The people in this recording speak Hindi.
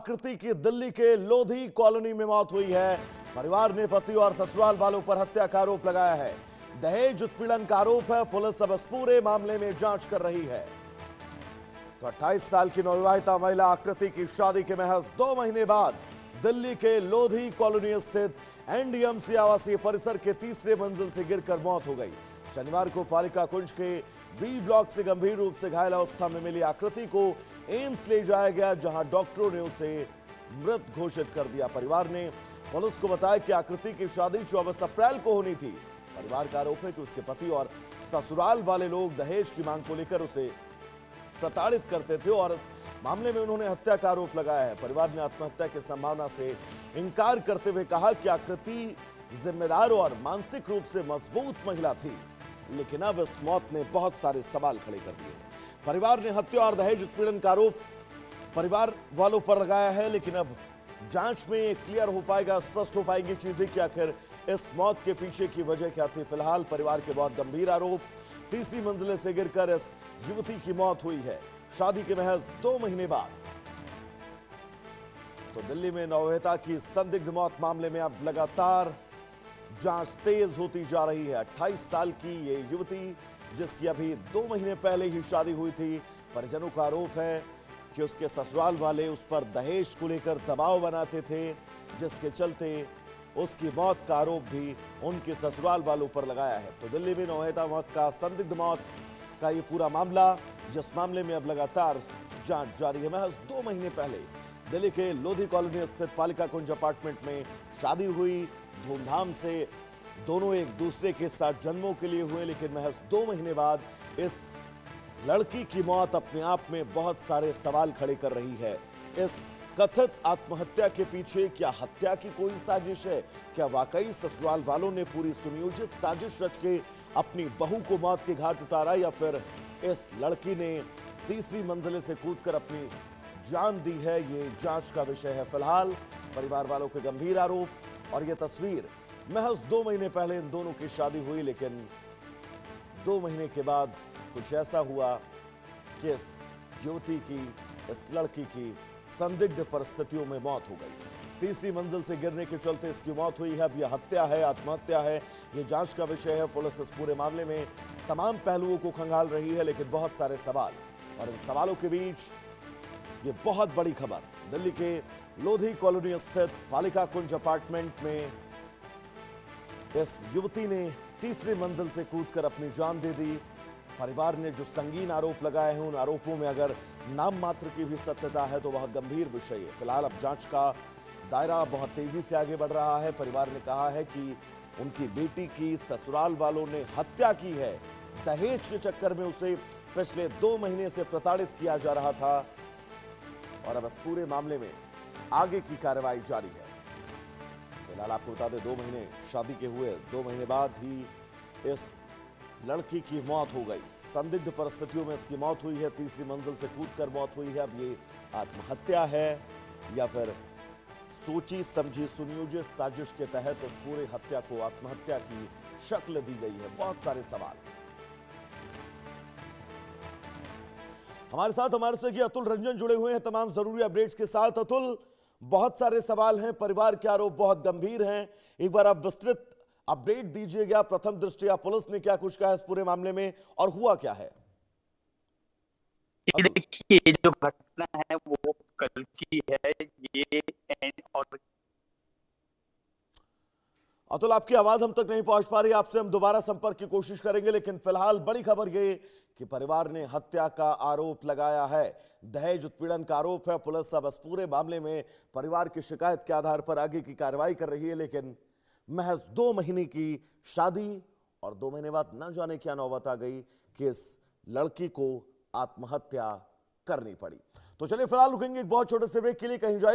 आकृति की दिल्ली के लोधी कॉलोनी में मौत हुई है। परिवार ने पति और ससुराल वालों पर हत्या का आरोप लगाया है। दहेज उत्पीड़न का आरोप है। पुलिस अब इस पूरे मामले में जांच कर रही है। तो 28 साल की नवविवाहिता महिला आकृति की शादी के महज 2 महीने बाद दिल्ली के लोधी कॉलोनी स्थित एनडीएमसी आवासीय परिसर के तीसरे मंजिल से गिरकर मौत हो गई। शनिवार को पालिका कुंज के बी ब्लॉक से गंभीर रूप से घायल अवस्था में मिली आकृति को एम्स ले जाया गया, जहां डॉक्टरों ने उसे मृत घोषित कर दिया। परिवार ने पुलिस को बताया कि आकृति की शादी 24 अप्रैल को होनी थी। परिवार का आरोप है कि उसके पति और ससुराल वाले लोग दहेज की मांग को लेकर उसे प्रताड़ित करते थे और इस मामले में उन्होंने हत्या का आरोप लगाया है। परिवार ने आत्महत्या की संभावना से इंकार करते हुए कहा कि आकृति जिम्मेदार और मानसिक रूप से मजबूत महिला थी, लेकिन अब इस मौत ने बहुत सारे सवाल खड़े कर दिए। परिवार ने हत्या और दहेज उत्पीड़न का आरोप परिवार वालों पर लगाया है, लेकिन अब जांच में क्लियर हो पाएगा, स्पष्ट हो पाएंगी चीजें कि आखिर इस मौत के पीछे की वजह क्या थी। फिलहाल परिवार के बहुत गंभीर आरोप, तीसरी मंजिले से गिरकर इस युवती की मौत हुई है शादी के महज 2 महीने बाद। तो दिल्ली में नवविवाहिता की संदिग्ध मौत मामले में अब लगातार जांच तेज होती जा रही है। 28 साल की ये युवती, जिसकी अभी 2 महीने पहले ही शादी हुई थी, परिजनों का आरोप है कि उसके ससुराल वाले उस पर दहेज को लेकर दबाव बनाते थे, जिसके चलते उसकी मौत का आरोप भी उनके ससुराल वालों पर लगाया है। तो दिल्ली में नवविवाहिता मौत का संदिग्ध मौत का ये पूरा मामला, जिस मामले में अब लगातार जांच जारी है। महज 2 महीने पहले दिल्ली के लोधी कॉलोनी स्थित पालिका कुंज अपार्टमेंट में शादी हुई, धूमधाम से दोनों एक दूसरे के साथ जन्मों के लिए हुए, लेकिन महज 2 महीने बाद इस लड़की की मौत अपने आप में बहुत सारे सवाल खड़े कर रही है। इस कथित आत्महत्या के पीछे क्या हत्या की कोई साजिश है? क्या वाकई ससुराल वालों ने पूरी सुनियोजित साजिश रच के अपनी बहू को मौत के घाट उतारा, या फिर इस लड़की ने तीसरी मंजिले से कूदकर अपनी जान दी है? ये जांच का विषय है। फिलहाल परिवार वालों के गंभीर आरोप और ये तस्वीर, महज 2 महीने पहले इन दोनों की शादी हुई, लेकिन 2 महीने के बाद कुछ ऐसा हुआ कि इस युवती की, इस लड़की की संदिग्ध परिस्थितियों में मौत हो गई। तीसरी मंजिल से गिरने के चलते इसकी मौत हुई है। अब यह हत्या है, आत्महत्या है, ये जांच का विषय है। पुलिस इस पूरे मामले में तमाम पहलुओं को खंगाल रही है, लेकिन बहुत सारे सवाल, और इन सवालों के बीच ये बहुत बड़ी खबर। दिल्ली के लोधी कॉलोनी स्थित पालिका कुंज अपार्टमेंट में इस युवती ने तीसरी मंजिल से कूदकर अपनी जान दे दी। परिवार ने जो संगीन आरोप लगाए हैं, उन आरोपों में अगर नाम मात्र की भी सत्यता है तो वह गंभीर विषय है। फिलहाल अब जांच का दायरा बहुत तेजी से आगे बढ़ रहा है। परिवार ने कहा है कि उनकी बेटी की ससुराल वालों ने हत्या की है। दहेज के चक्कर में उसे पिछले 2 महीने से प्रताड़ित किया जा रहा था, और अब इस पूरे मामले में आगे की कार्रवाई जारी है। फिलहाल आपको बता दें, 2 महीने शादी के हुए 2 महीने बाद ही इस लड़की की मौत हो गई। संदिग्ध परिस्थितियों में इसकी मौत हुई है, तीसरी मंजिल से कूदकर मौत हुई है। अब ये आत्महत्या है या फिर सोची समझी सुनियोजित साजिश के तहत इस पूरे हत्या को आत्महत्या की शक्ल दी गई है? बहुत सारे सवाल। हमारे साथ हमारे सहयोगी अतुल रंजन जुड़े हुए हैं तमाम जरूरी अपडेट्स के साथ। अतुल, बहुत सारे सवाल हैं, परिवार के आरोप बहुत गंभीर हैं, एक बार आप विस्तृत अपडेट दीजिएगा। प्रथम दृष्टया पुलिस ने क्या कुछ कहा इस पूरे मामले में और हुआ क्या है? देखिए, ये जो घटना है वो कल की है। ये और अतुल, आपकी आवाज हम तक नहीं पहुंच पा रही, आपसे हम दोबारा संपर्क की कोशिश करेंगे, लेकिन फिलहाल बड़ी खबर ये कि परिवार ने हत्या का आरोप लगाया है, दहेज उत्पीड़न का आरोप है। पुलिस अब इस पूरे मामले में परिवार की शिकायत के आधार पर आगे की कार्रवाई कर रही है, लेकिन महज 2 महीने की शादी और 2 महीने बाद न जाने क्या नौबत आ गई कि इस लड़की को आत्महत्या करनी पड़ी। तो चलिए फिलहाल रुकेंगे एक बहुत छोटे से ब्रेक के लिए, कहीं जाए